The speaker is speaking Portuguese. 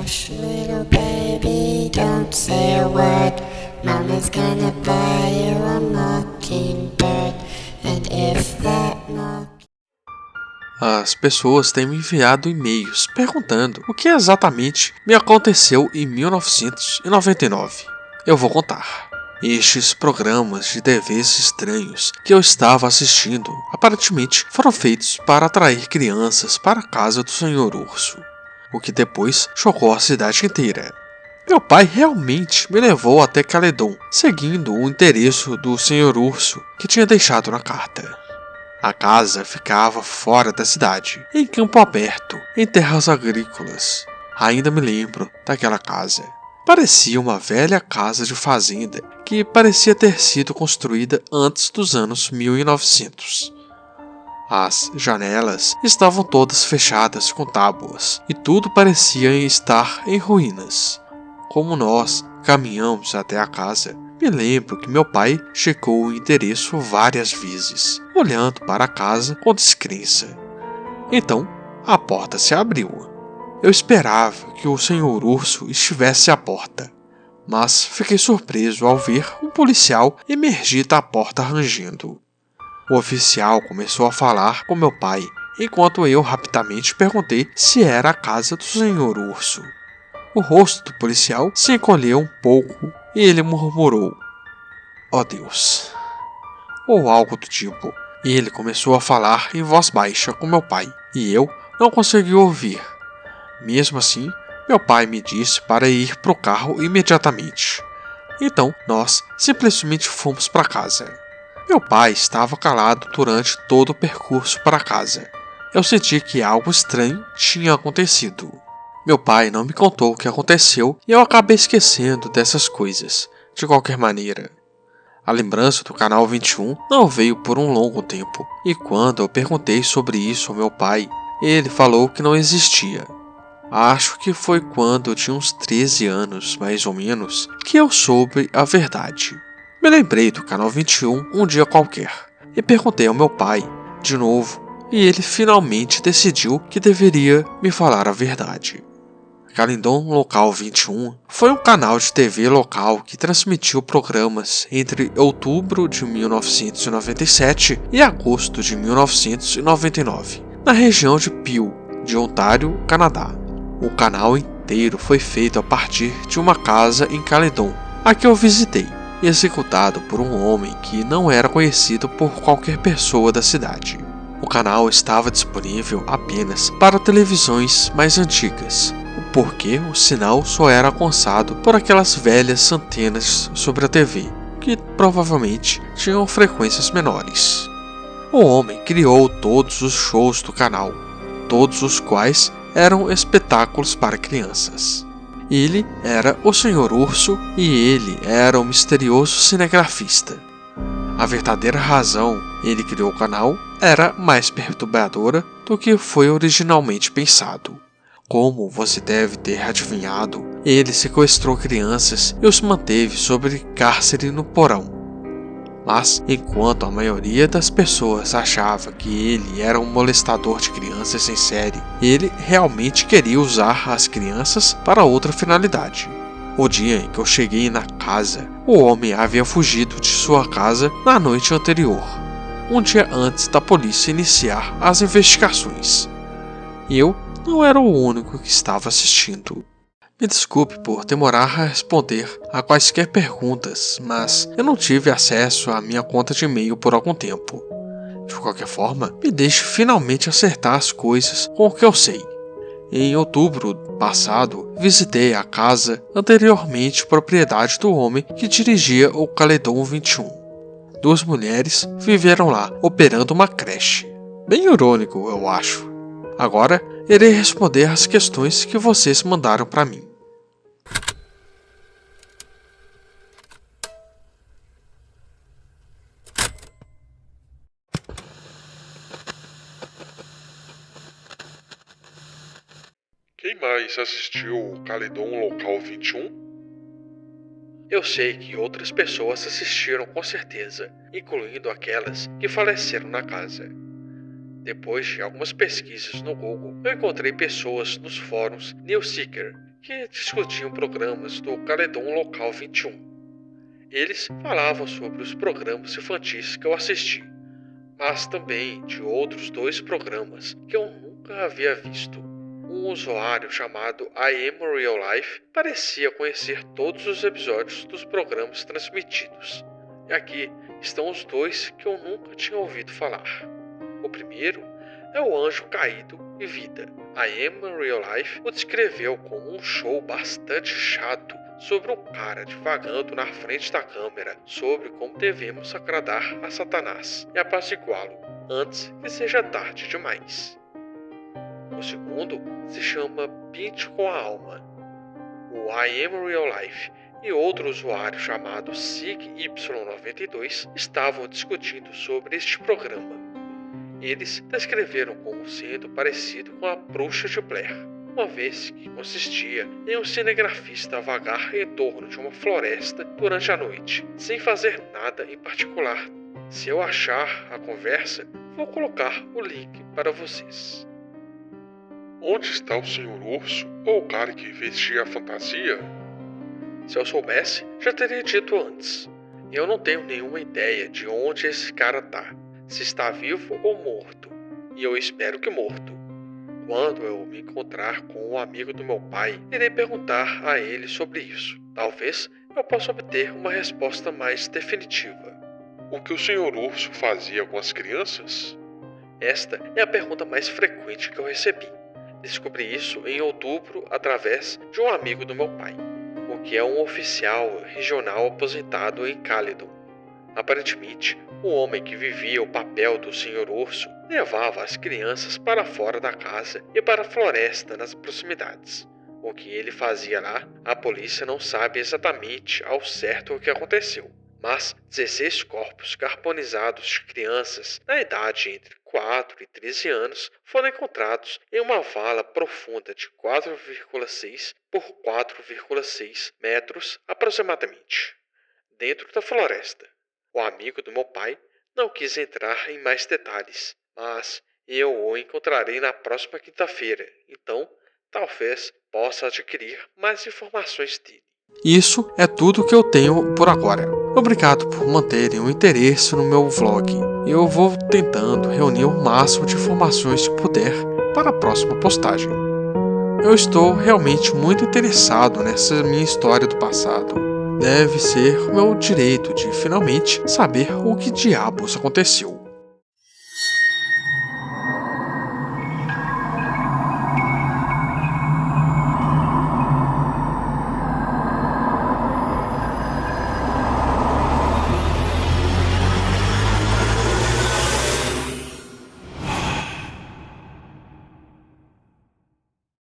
Hush, little baby, don't say a word. Mama's gonna buy you a mockingbird. And if that As pessoas têm me enviado e-mails perguntando o que exatamente me aconteceu em 1999. Eu vou contar. Estes programas de TVs estranhos que eu estava assistindo aparentemente foram feitos para atrair crianças para a casa do Senhor Urso, o que depois chocou a cidade inteira. Meu pai realmente me levou até Caledon, seguindo o endereço do Senhor Urso que tinha deixado na carta. A casa ficava fora da cidade, em campo aberto, em terras agrícolas. Ainda me lembro daquela casa. Parecia uma velha casa de fazenda que parecia ter sido construída antes dos anos 1900. As janelas estavam todas fechadas com tábuas e tudo parecia estar em ruínas. Como nós caminhamos até a casa, me lembro que meu pai checou o endereço várias vezes, olhando para a casa com descrença. Então, a porta se abriu. Eu esperava que o Senhor Urso estivesse à porta, mas fiquei surpreso ao ver um policial emergir da porta rangendo. O oficial começou a falar com meu pai, enquanto eu rapidamente perguntei se era a casa do Senhor Urso. O rosto do policial se encolheu um pouco e ele murmurou: "Oh Deus", ou algo do tipo. E ele começou a falar em voz baixa com meu pai, e eu não consegui ouvir. Mesmo assim, meu pai me disse para ir para o carro imediatamente. Então, nós simplesmente fomos para casa. Meu pai estava calado durante todo o percurso para casa. Eu senti que algo estranho tinha acontecido. Meu pai não me contou o que aconteceu e eu acabei esquecendo dessas coisas, de qualquer maneira. A lembrança do Canal 21 não veio por um longo tempo, e quando eu perguntei sobre isso ao meu pai, ele falou que não existia. Acho que foi quando eu tinha uns 13 anos, mais ou menos, que eu soube a verdade. Me lembrei do Canal 21 um dia qualquer, e perguntei ao meu pai, de novo, e ele finalmente decidiu que deveria me falar a verdade. Caledon Local 21 foi um canal de TV local que transmitiu programas entre outubro de 1997 e agosto de 1999, na região de Peel, de Ontário, Canadá. O canal inteiro foi feito a partir de uma casa em Caledon, a que eu visitei, e executado por um homem que não era conhecido por qualquer pessoa da cidade. O canal estava disponível apenas para televisões mais antigas, porque o sinal só era alcançado por aquelas velhas antenas sobre a TV, que provavelmente tinham frequências menores. O homem criou todos os shows do canal, todos os quais eram espetáculos para crianças. Ele era o Senhor Urso e ele era o misterioso cinegrafista. A verdadeira razão ele criou o canal era mais perturbadora do que foi originalmente pensado. Como você deve ter adivinhado, ele sequestrou crianças e os manteve sob cárcere no porão. Mas, enquanto a maioria das pessoas achava que ele era um molestador de crianças em série, ele realmente queria usar as crianças para outra finalidade. O dia em que eu cheguei na casa, o homem havia fugido de sua casa na noite anterior, um dia antes da polícia iniciar as investigações. Eu não era o único que estava assistindo. Me desculpe por demorar a responder a quaisquer perguntas, mas eu não tive acesso à minha conta de e-mail por algum tempo. De qualquer forma, me deixe finalmente acertar as coisas com o que eu sei. Em outubro passado, visitei a casa anteriormente propriedade do homem que dirigia o Caledon 21. 2 mulheres viveram lá, operando uma creche. Bem irônico, eu acho. Agora, irei responder às questões que vocês mandaram para mim. Quem mais assistiu o Caledon Local 21? Eu sei que outras pessoas assistiram com certeza, incluindo aquelas que faleceram na casa. Depois de algumas pesquisas no Google, eu encontrei pessoas nos fóruns NewSeeker que discutiam programas do Caledon Local 21. Eles falavam sobre os programas infantis que eu assisti, mas também de outros 2 programas que eu nunca havia visto. Um usuário chamado I Am Real Life parecia conhecer todos os episódios dos programas transmitidos. E aqui estão os 2 que eu nunca tinha ouvido falar. O primeiro é o Anjo Caído e Vida. I Am Real Life o descreveu como um show bastante chato sobre um cara divagando na frente da câmera sobre como devemos agradar a Satanás e apaciguá-lo antes que seja tarde demais. O segundo se chama Pinte com a Alma. O I Am Real Life e outro usuário chamado SigY92 estavam discutindo sobre este programa. Eles descreveram como sendo parecido com a Bruxa de Blair, uma vez que consistia em um cinegrafista vagar em torno de uma floresta durante a noite, sem fazer nada em particular. Se eu achar a conversa, vou colocar o link para vocês. Onde está o Sr. Urso ou o cara que vestia a fantasia? Se eu soubesse, já teria dito antes. Eu não tenho nenhuma ideia de onde esse cara tá, se está vivo ou morto, e eu espero que morto. Quando eu me encontrar com um amigo do meu pai, irei perguntar a ele sobre isso. Talvez eu possa obter uma resposta mais definitiva. O que o Sr. Urso fazia com as crianças? Esta é a pergunta mais frequente que eu recebi. Descobri isso em outubro através de um amigo do meu pai, o que é um oficial regional aposentado em Caledon. Aparentemente, o homem que vivia o papel do Sr. Urso levava as crianças para fora da casa e para a floresta nas proximidades. O que ele fazia lá, a polícia não sabe exatamente ao certo o que aconteceu. Mas 16 corpos carbonizados de crianças na idade entre 4 e 13 anos foram encontrados em uma vala profunda de 4,6 por 4,6 metros aproximadamente, dentro da floresta. O amigo do meu pai não quis entrar em mais detalhes, mas eu o encontrarei na próxima quinta-feira, então talvez possa adquirir mais informações dele. Isso é tudo que eu tenho por agora. Obrigado por manterem o interesse no meu vlog. Eu vou tentando reunir o máximo de informações que puder para a próxima postagem. Eu estou realmente muito interessado nessa minha história do passado. Deve ser o meu direito de finalmente saber o que diabos aconteceu.